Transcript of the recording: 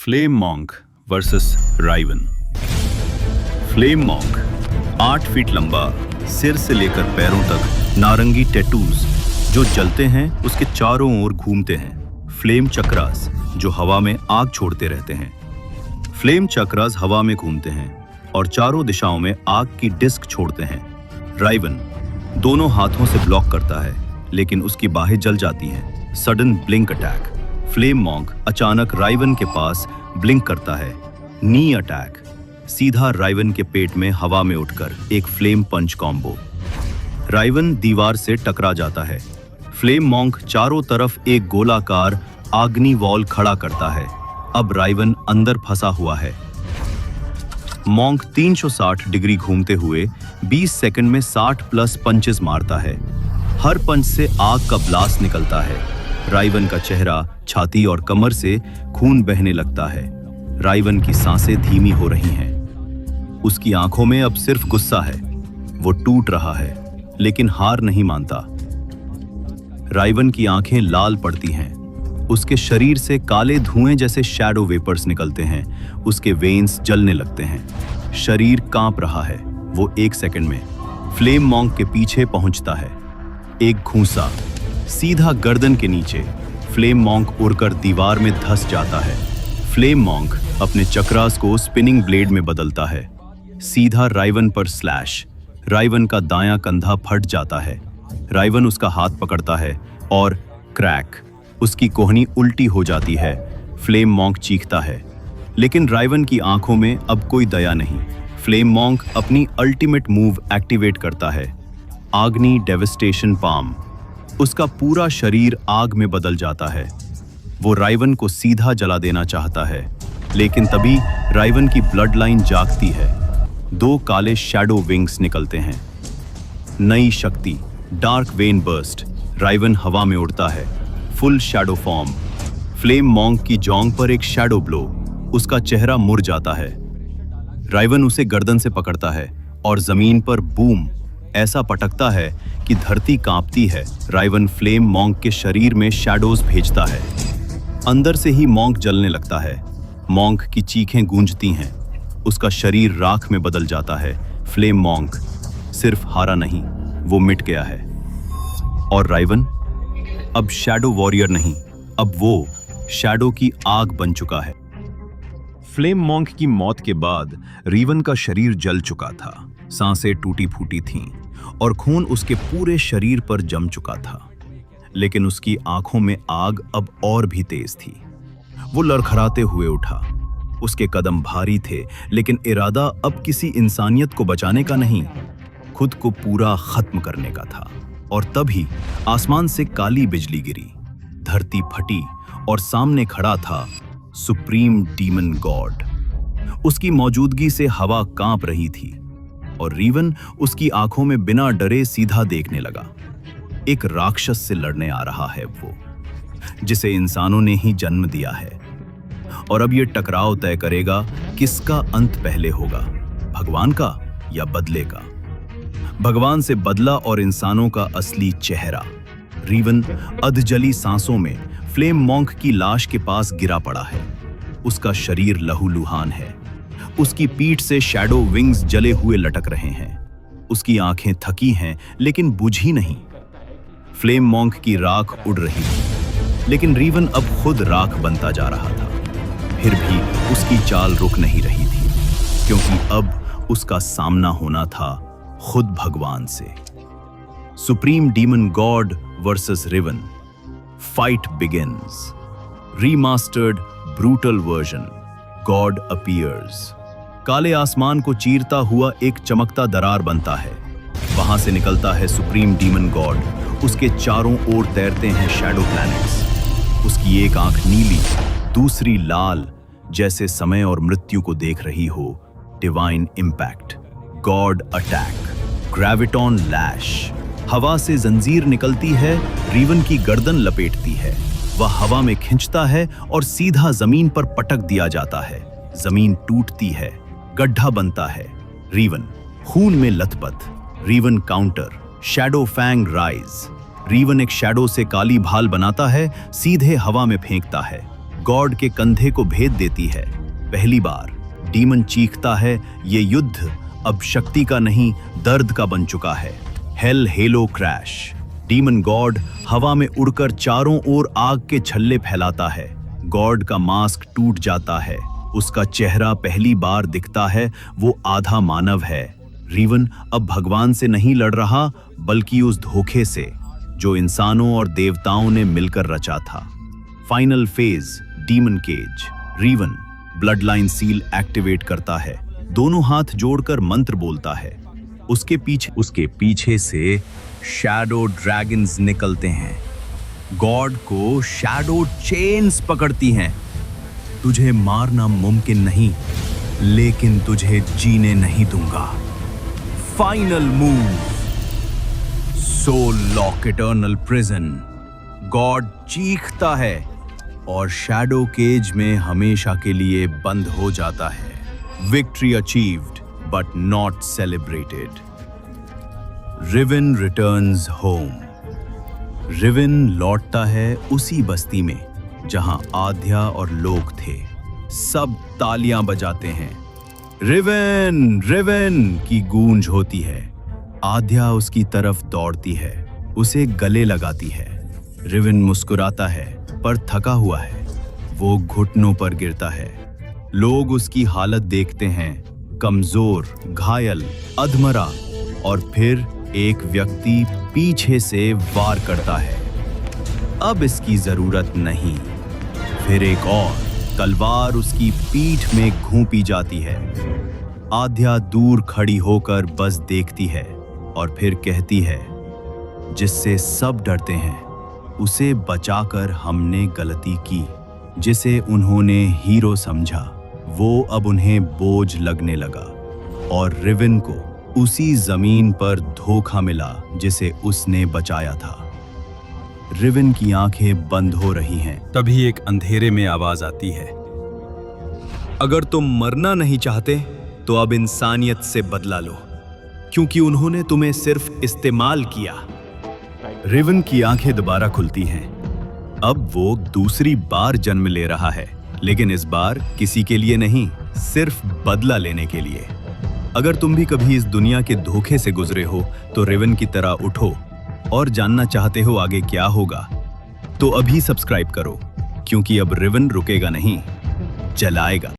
Flame monk versus Raiwan. Flame monk 8 feet लंबा, सिर से लेकर पैरों तक नारंगी टैटूज जो जलते हैं उसके चारों ओर घूमते हैं। फ्लेम चक्रास जो हवा में आग छोड़ते रहते हैं। फ्लेम चक्रास हवा में घूमते हैं और चारों दिशाओं में आग की डिस्क छोड़ते हैं। राइवन दोनों हाथों से ब्लॉक करता है लेकिन उसकी बाहें जल जाती हैं। Sudden blink attack. Flame monk अचानक राइवन के पास ब्लिंक करता है। नी अटैक सीधा राइवन के पेट में हवा में उठकर एक फ्लेम पंच कॉम्बो। राइवन दीवार से टकरा जाता है। फ्लेम मॉन्क चारों तरफ एक गोलाकार आग्नि वॉल खड़ा करता है। अब राइवन अंदर फंसा हुआ है। मॉन्क 360 डिग्री घूमते हुए 20 सेकंड में 60 प्लस पंचेस मारता है। हर पंच से आग का ब्लास्ट निकलता है। राइवन का चेहरा, छाती और कमर से खून बहने लगता है। राइवन की सांसें धीमी हो रही हैं। उसकी आंखों में अब सिर्फ गुस्सा है। वो टूट रहा है लेकिन हार नहीं मानता। राइवन की आंखें लाल पड़ती हैं। उसके शरीर से काले धुएं जैसे शैडो वेपर्स निकलते हैं। उसके वेन्स जलने लगते हैं। शरीर कांप रहा है। वो 1 सेकंड में फ्लेम मॉन्क के पीछे पहुंचता है। एक घूंसा सीधा गर्दन के नीचे। फ्लेम मॉन्क उड़कर दीवार में धंस जाता है। फ्लेम मॉन्क अपने चक्रास को स्पिनिंग ब्लेड में बदलता है। सीधा राइवन पर स्लैश। राइवन का दायां कंधा फट जाता है। राइवन उसका हाथ पकड़ता है और क्रैक, उसकी कोहनी उल्टी हो जाती है। फ्लेम मॉन्क चीखता है लेकिन राइवन की आंखों में अब कोई दया नहीं। फ्लेम मॉन्क अपनी अल्टीमेट मूव एक्टिवेट करता है, आग्नि डेविस्टेशन पाम। उसका पूरा शरीर आग में बदल जाता है। वो राइवन को सीधा जला देना चाहता है लेकिन तभी राइवन की ब्लड लाइन जागती है। 2 काले शैडो विंग्स निकलते हैं। नई शक्ति, डार्क वेन बर्स्ट। राइवन हवा में उड़ता है, full shadow form. Flame monk की जॉन्ग पर एक शैडो ब्लो। उसका चेहरा मुड़ जाता है। राइवन उसे गर्दन से पकड़ता है और जमीन पर बूम ऐसा पटकता है कि धरती कांपती है। राइवन फ्लेम मॉन्क के शरीर में शैडोज भेजता है। अंदर से ही मॉन्क जलने लगता है। मॉन्क की चीखें गूंजती हैं। उसका शरीर राख में बदल जाता है। फ्लेम मॉन्क सिर्फ हारा नहीं, वो मिट गया है। और राइवन अब शैडो वॉरियर नहीं, अब वो शैडो की आग बन चुका है। फ्लेम मॉन्क की मौत के बाद राइवन का शरीर जल चुका था। सांसें टूटी फूटी थीं और खून उसके पूरे शरीर पर जम चुका था। लेकिन उसकी आंखों में आग अब और भी तेज थी। वो लड़खड़ाते हुए उठा। उसके कदम भारी थे लेकिन इरादा अब किसी इंसानियत को बचाने का नहीं, खुद को पूरा खत्म करने का था। और तभी आसमान से काली बिजली गिरी, धरती फटी और सामने खड़ा था सुप्रीम डीमन गॉड। उसकी मौजूदगी से हवा कांप रही थी और राइवन उसकी आंखों में बिना डरे सीधा देखने लगा। एक राक्षस से लड़ने आ रहा है वो, जिसे इंसानों ने ही जन्म दिया है। और अब ये टकराव तय करेगा किसका अंत पहले होगा, भगवान का या बदले का। भगवान से बदला और इंसानों का असली चेहरा। राइवन अधजली सांसों में फ्लेम मॉन्क की लाश के पास गिरा पड़ा है। उसका शरीर लहूलुहान है। उसकी पीठ से शैडो विंग्स जले हुए लटक रहे हैं। उसकी आंखें थकी हैं लेकिन बुझी नहीं। फ्लेम मॉन्क की राख उड़ रही थी लेकिन राइवन अब खुद राख बनता जा रहा था। फिर भी उसकी चाल रुक नहीं रही थी क्योंकि अब उसका सामना होना था खुद भगवान से। Supreme demon God versus Raiwan. Fight begins. Remastered brutal version. God appears. काले आसमान को चीरता हुआ एक चमकता दरार बनता है। वहां से निकलता है सुप्रीम डीमन गॉड। उसके चारों ओर तैरते हैं शैडो प्लैनेट्स। उसकी एक आंख नीली, दूसरी लाल, जैसे समय और मृत्यु को देख रही हो। Divine impact. God attack. Graviton lash. हवा से जंजीर निकलती है, राइवन की गर्दन लपेटती है। वह हवा में खिंचता है और सीधा जमीन पर पटक दिया जाता है। जमीन टूटती है, गड्ढा बनता है। राइवन खून में लथपथ। Raiven counter. Shadow fang rise. Raiven एक शैडो से काली भाल बनाता है, सीधे हवा में फेंकता है। गॉड के कंधे को भेद देती है। पहली बार डीमन चीखता है, ये युद्ध अब शक्ति का नहीं दर्द का बन चुका है। Hello hello crash. Demon God हवा में उड़कर चारों ओर आग के छल्ले फैलाता है। गॉड का मास्क टूट जाता है, उसका चेहरा पहली बार दिखता है, वो आधा मानव है। रीवन अब भगवान से नहीं लड़ रहा, बल्कि उस धोखे से जो इंसानों और देवताओं ने मिलकर रचा था। Final phase, demon cage. Rivan blood line seal activate करता है, दोनों हाथ जोड़कर मंत्र बोलता है। उसके पीछे से शैडो ड्रैगन्स निकलते हैं। गॉड को शैडो चेन्स पकड़ती हैं। तुझे मारना मुमकिन नहीं, लेकिन तुझे जीने नहीं दूंगा। Final move, soul lock eternal prison. God चीखता है और शैडो केज में हमेशा के लिए बंद हो जाता है। Victory achieved but not celebrated. Rivan returns home. Rivan लौटता है उसी बस्ती में जहां आध्या और लोग थे। सब तालियां बजाते हैं। रिवन रिवन की गूंज होती है। आध्या उसकी तरफ दौड़ती है, उसे गले लगाती है। रिवन मुस्कुराता है पर थका हुआ है। वो घुटनों पर गिरता है। लोग उसकी हालत देखते हैं, कमजोर, घायल, अधमरा। और फिर एक व्यक्ति पीछे से वार करता है। अब इसकी जरूरत नहीं। फिर एक और तलवार उसकी पीठ में घूंपी जाती है। आध्या दूर खड़ी होकर बस देखती है और फिर कहती है, जिससे सब डरते हैं, उसे बचाकर हमने गलती की। जिसे उन्होंने हीरो समझा, वो अब उन्हें बोझ लगने लगा। और रिवन को उसी जमीन पर धोखा मिला जिसे उसने बचाया था। रिवन की आंखें बंद हो रही हैं। तभी एक अंधेरे में आवाज आती है, अगर तुम मरना नहीं चाहते तो अब इंसानियत से बदला लो, क्योंकि उन्होंने तुम्हें सिर्फ इस्तेमाल किया। रिवन की आंखें दोबारा खुलती हैं। अब वो दूसरी बार जन्म ले रहा है, लेकिन इस बार किसी के लिए नहीं, सिर्फ बदला लेने के लिए। अगर तुम भी कभी इस दुनिया के धोखे से गुजरे हो तो रिवन की तरह उठो और जानना चाहते हो आगे क्या होगा, तो अभी सब्सक्राइब करो, क्योंकि अब रिवन रुकेगा नहीं, जलाएगा।